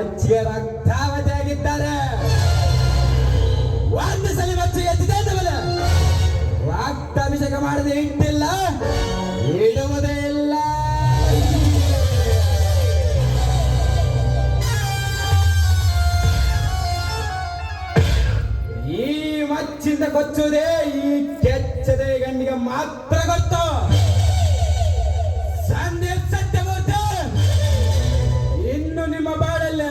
ಮಚ್ಚಿಗೆ ರಕ್ತಾವತಿ ಆಗಿದ್ದಾರೆ. ಒಂದು ಸಲ ಮಚ್ಚಿಗೆ ಎತ್ತಿದೆ ರಕ್ತಾಭಿಷೇಕ ಮಾಡದೆ ಇಟ್ಟಿಲ್ಲ, ಇಡುವುದೇ ಇಲ್ಲ. ಈ ಮಚ್ಚಿಂದ ಕೊಚ್ಚುವುದೇ ಈ ಕೆಚ್ಚದೆ ಗಂಡಿಗೆ ಮಾತ್ರ ಗೊತ್ತು. ಸಂದೀಪ್ ಸತ್ಯಮೂರ್ತಿ, ಇನ್ನು ನಿಮ್ಮ ಬಾಳಲ್ಲ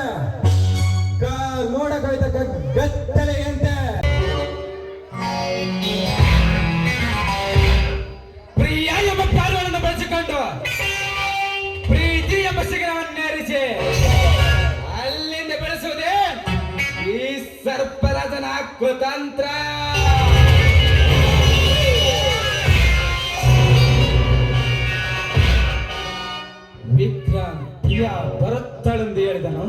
ನೋಡಕೋಯ್ತ ಗತ್ತಲೆ ಅಂತೆ. ಪ್ರಿಯ ಎಂಬ ಪಾರ್ವನನ್ನು ಬಳಸಿಕೊಂಡು ಪ್ರೀತಿ ಎಂಬ ಶಿಖರವನ್ನೇರಿಸಿ ಅಲ್ಲಿಂದ ಬೆಳೆಸುವುದೇ ಈ ಸರ್ಪರಾಜನ ಕುತಂತ್ರ. ವಿಕ್ರಮ್ ಪ್ರಿಯ ಬರುತ್ತಾಳೆಂದು ಹೇಳಿದನು,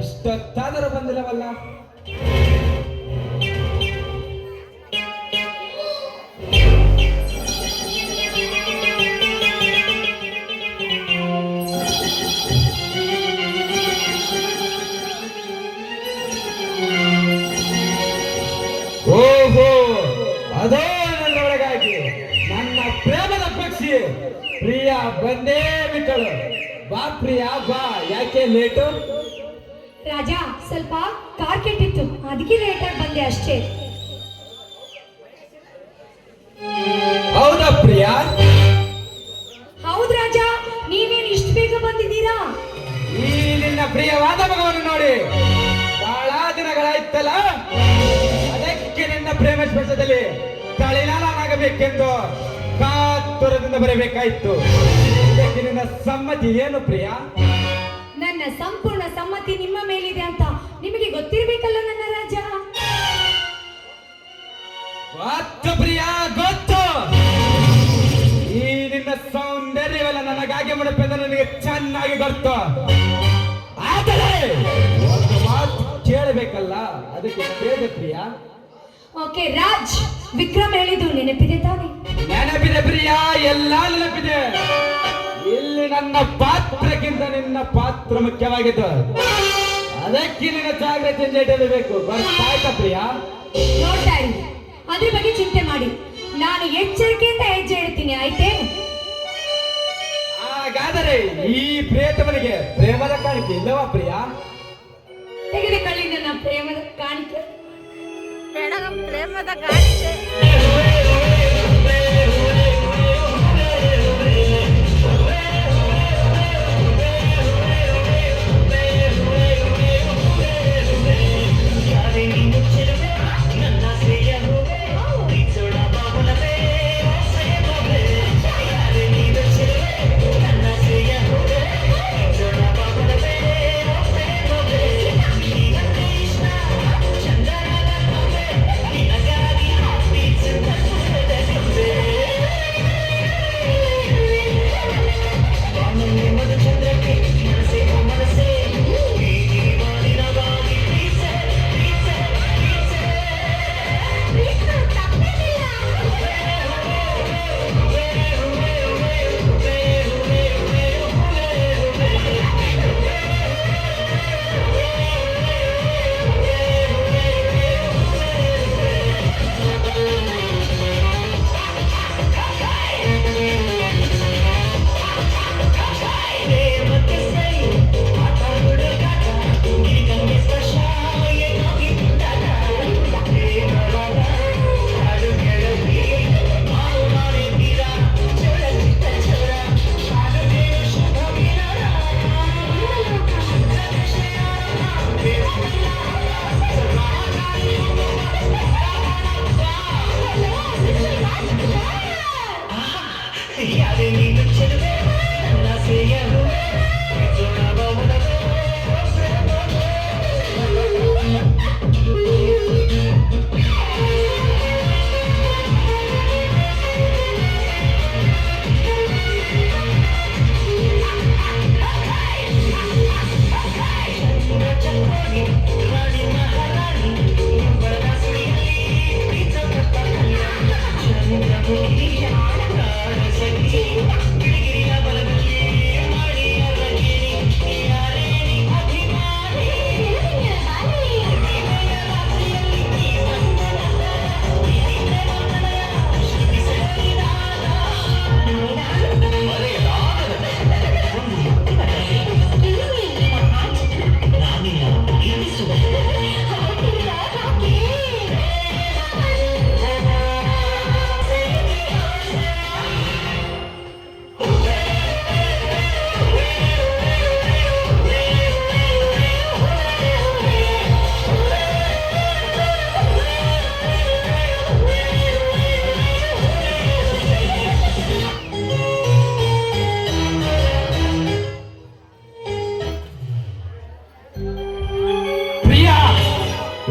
ಇಷ್ಟೊತ್ತಾದರೂ ಬಂದಿಲ್ಲವಲ್ಲ. ಓಹೋ, ಅದೋ ನನ್ನೊಳಗಾಗಿ ನನ್ನ ಪ್ರೇಮದ ಪಕ್ಷಿ ಪ್ರಿಯ ಬಂದೇ ಬಿಟ್ಟಳು. ಬಾ ಪ್ರಿಯ ಬಾ, ಯಾಕೆ ಲೇಟು? ರಾಜ, ಸ್ವಲ್ಪ ಕಾರ್ ಕೆಟ್ಟಿತ್ತು, ಅದಕ್ಕೆ ಲೇಟ್ ಆಗಿ ಬಂದೆ ಅಷ್ಟೇ. ಹೌದಾ ಪ್ರಿಯ? ಹೌದು ರಾಜ, ನೀವೇನು ಇಷ್ಟು ಬೇಗ ಬಂದಿದ್ದೀರಾ? ಈ ನಿನ್ನ ಪ್ರಿಯವಾದ ಮಗವನ್ನು ನೋಡಿ ಬಹಳ ದಿನಗಳಾಯ್ತಲ್ಲ, ಅದಕ್ಕೆ ನಿನ್ನ ಪ್ರೇಮ ಸ್ಪರ್ಶದಲ್ಲಿ ತಳಿನಾನಾಗಬೇಕೆಂದು ಕಾತುರದಿಂದ ಬರಬೇಕಾಯ್ತು. ಇದಕ್ಕೆ ನಿನ್ನ ಸಮ್ಮತಿ ಏನು ಪ್ರಿಯ? ನನ್ನ ಸಂಪೂರ್ಣ ಸಮ್ಮತಿ ನಿಮ್ಮ ಮೇಲಿದೆ ಅಂತ ನಿಮಗೆ ಗೊತ್ತಿರಬೇಕಲ್ಲ ನನ್ನ ರಾಜ. ಗೊತ್ತು ಪ್ರಿಯ, ಗೊತ್ತು. ಈ ನಿನ್ನ ಸೌಂದರ್ಯವೆಲ್ಲ ನನಗಾಗಿ ಮುಡುಪೆಂದು ನನಗೆ ಚೆನ್ನಾಗಿ ಗೊತ್ತು. ಆದರೆ ಒಂದು ಮಾತು ಕೇಳಬೇಕಲ್ಲ, ಅದಕ್ಕೆ ಬೇಗ ಪ್ರಿಯ. ಓಕೆ ರಾಜ್, ವಿಕ್ರಮ್ ಹೇಳಿದ್ದು ನೆನಪಿದೆ ತಾನೆ? ನೆನಪಿದೆ ಪ್ರಿಯ, ಎಲ್ಲ ನೆನಪಿದೆ. ಇಲ್ಲಿ ನನ್ನ ಪಾತ್ರಕ್ಕಿಂತ ನಿನ್ನ ಪಾತ್ರ ಮುಖ್ಯವಾಗಿದ್ದು, ಅದಕ್ಕೆ ನಿನ್ನ ಜಾಗ್ರತೆಯಿಂದ ಇಡಬೇಕು. ಬರ್ತಾಯ್ತಾ ಪ್ರಿಯ? ನೋಡ್ತಾ ಇರಿ, ಅದ್ರ ಬಗ್ಗೆ ಚಿಂತೆ ಮಾಡಿ, ನಾನು ಎಚ್ಚರಿಕೆಯಿಂದ ಹೆಜ್ಜೆ ಇಡ್ತೀನಿ, ಆಯ್ತೇ? ಹಾಗಾದರೆ ಈ ಪ್ರಿಯತಮನಿಗೆ ಪ್ರೇಮದ ಕಾಣಿಕೆ ಇಲ್ಲವಾ ಪ್ರಿಯ? ತೆಗೆದುಕೊಳ್ಳಿ ನನ್ನ ಪ್ರೇಮದ ಕಾಣಿಕೆ. ಪ್ರೇಮದ ಕಾಣಿಕೆ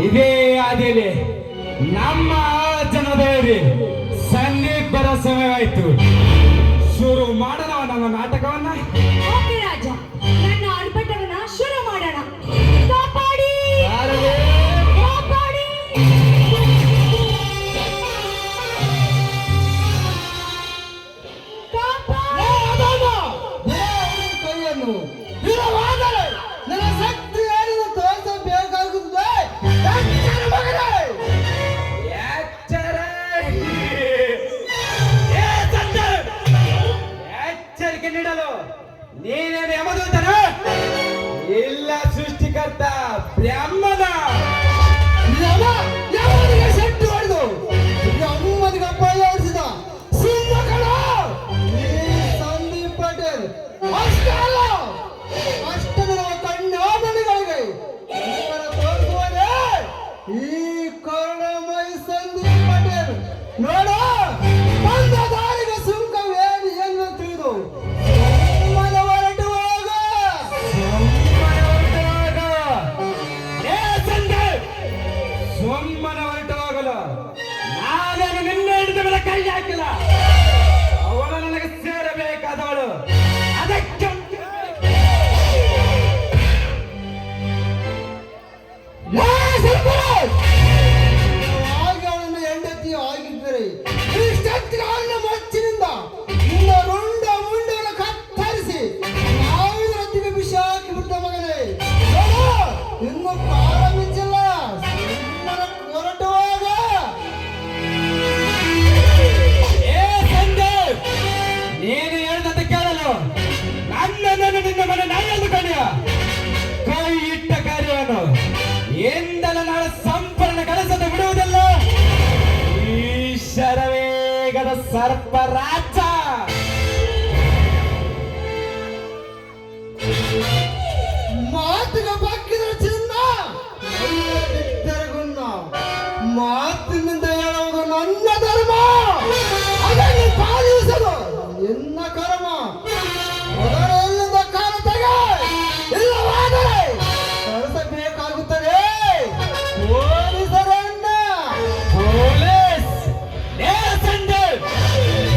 ಇದೇ ಹಾದಿಯಲ್ಲಿ ನಮ್ಮ ಜನದೇವರಿ ಸಂದೀಪ್ ಬರೋ ಸಮಯವಾಯ್ತು. ಶುರು ಮಾಡೋಣ ನಮ್ಮ ನಾಟಕವನ್ನ. ಓಕೆ ರಾಜ, ನನ್ನ ಆರ್ಭಟವನ್ನ ಶುರು ಮಾಡೋಣ. ಕಾಪಾಡಿ ಯಾರೇ? ಕಾಪಾಡಿ. ಕಾಪಾಡಿ. ಕೈಯನ್ನು ವಿರವಾದರೆ ನನ್ನ ಶಕ್ತಿ ಏನು ತೋರಿಸಬೇಕಾಗುತ್ತದೆ. ಎಚ್ಚರ ಮಗನೇ! ಎಚ್ಚರಿಕೆ ನೀಡಲು ನೀನೇನು ಯಮದೂತನ? ಇಲ್ಲ, ಸೃಷ್ಟಿಕರ್ತ ಬ್ರಹ್ಮನ. ಯಾವನಿಗೆ ಶಕ್ತಿ ಹೊಡೆದು ಅಮ್ಮನಿಗೆ ಅಪಾಯ ಹೊರಿಸಿದ ಸಿಂಹಗಳ ಸಂದೀಪ್ ಪಟೇಲ್ ಅಷ್ಟೇ ಅಲ್ಲ, ಅಷ್ಟದ ಕಣ್ಣಾಮಣಿಗಳಿಗೆ ತೋರಿಸುವನೇ ಈ ಕರುಣಮಯ ಸಂದೀಪ್ ಪಟೇಲ್. ನೋಡ, ಬಂದ ದಾರಿಗೆ ಸುಂಕವೇನು ಎಂದು ತಿಳಿದು ಮನ ಹೊರಟು ಹೋಗ. ಸೊಮ್ಮನ ಹೊರಟು ಹೋಗಲು ನಾನೇನು ನಿನ್ನೆ ಹಿಡಿದ ಮೇಲೆ ಕೈ ಹಾಕಿಲ್ಲ. ಅವಳು ನನಗೆ ಸೇರಬೇಕಾದವಳು. ಅದಕ್ಕೆ ಅವಳನ್ನು ಹೆಂಡತಿ ಆಗಿದ್ದರೆ ಈ ಶಕ್ತಿಗಳನ್ನು ಮಚ್ಚಿನಿಂದ ನಿನ್ನ ರುಂಡ ಮುಂಡವನ್ನು ಕತ್ತರಿಸಿ ಸಾವಿರ ರೊಟ್ಟಿಗೆ ವಿಷ ಹಾಕಿ ಬಿಟ್ಟ ಮಗನೇ. ನೋಡು, ಇನ್ನು ಕಾಲ ಮಿಂಚಿಲ್ಲ. ಸುಮ್ಮನೆ ಹೊರಟು ಹೋಗ. ಏ ಸಂದೀಪ್, ನೀನು ಹೇಳಿದಂತೆ ಕೇಳಲು ನನ್ನನ್ನು ನಿನ್ನ ಮನೆ ನಾಯೆಂದು ಕಡಿಯ ಕೈ ಇಟ್ಟ ಕಾರ್ಯವನ್ನು ಎಂದಲ ನಾಳೆ ಸಂಪೂರ್ಣ ಕೆಲಸದ ಬಿಡುವುದಿಲ್ಲ. ಈ ಶರವೇಗದ ಸರ್ಪರಾಜ ಮಾತಿಗೆ ಬಗ್ಗಿದ ಚಿನ್ನ, ಬಿದ್ದರಗುನ್ನ. ಮಾತಿನಿಂದ ಹೇಳುವುದು ನನ್ನ ಧರ್ಮ, ಅದನ್ನು ಪಾಲಿಸಲು ನಿನ್ನ ಕರ್ಮ. ಮೊದಲೆಲ್ಲಿಂದ ಕಾಲ ತೆಗೆ, ಇಲ್ಲವಾದರೆ ಕಳಿಸಬೇಕಾಗುತ್ತದೆ ಪೊಲೀಸರನ್ನ. ಪೊಲೀಸ್. ಏ ಸಂದೀಪ್,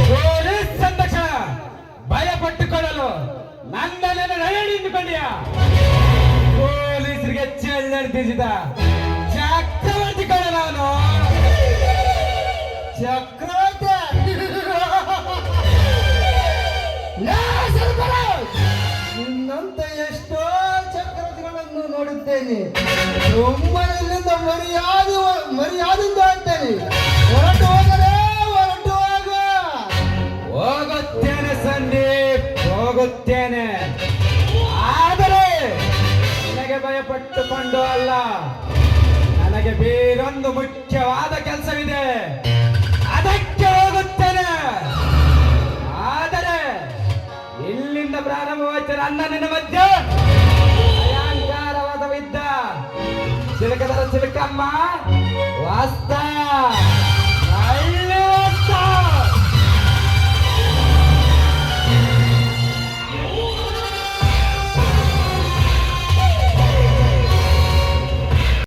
ಪೊಲೀಸ್ ಅಂದ ತಕ್ಷಣ ಭಯಪಟ್ಟುಕೊಳ್ಳಲು ನನ್ನನ್ನು ನಡೆದುಕೊಂಡಿಯ ಪೊಲೀಸರಿಗೆ ಚೆಲ್ಲರ್ತಿಸಿದ ಚಕ್ರವರ್ತಿ ಕಣ ನಾನು. ಚಕ್ರವರ್ತಿ ಲೇ ಸರ್ಪರಾಜ್, ನಿನ್ನಂತ ಎಷ್ಟೋ ಚಕ್ರವರ್ತಿಗಳನ್ನು ನೋಡುತ್ತೇನೆ. ಒಮ್ಮನೆಯಿಂದ ಮರ್ಯಾದಿಂದ ಹೇಳ್ತೇನೆ. ಹೊರಟು ಹೋಗಲೇ, ಹೊರಟು ಹೋಗ. ಹೋಗುತ್ತೇನೆ ಸಂದೀಪ್, ಹೋಗುತ್ತೇನೆ. ಆದರೆ ನನಗೆ ಭಯಪಟ್ಟುಕೊಂಡು ಅಲ್ಲ, ನನಗೆ ಬೇರೊಂದು ಮುಖ್ಯವಾದ ಕೆಲಸವಿದೆ. ಅದಕ್ಕೆ ಹೋಗುತ್ತೇನೆ. ಆದರೆ ಇಲ್ಲಿಂದ ಪ್ರಾರಂಭವಾಯ್ತು ನನ್ನ ನಿನ್ನ ಮಧ್ಯೆ ಭಯಂಕರವಾದ ಯುದ್ಧ. ಚಿಲಕದರ ಚಿಲಕಮ್ಮ ವಾಸ್ತ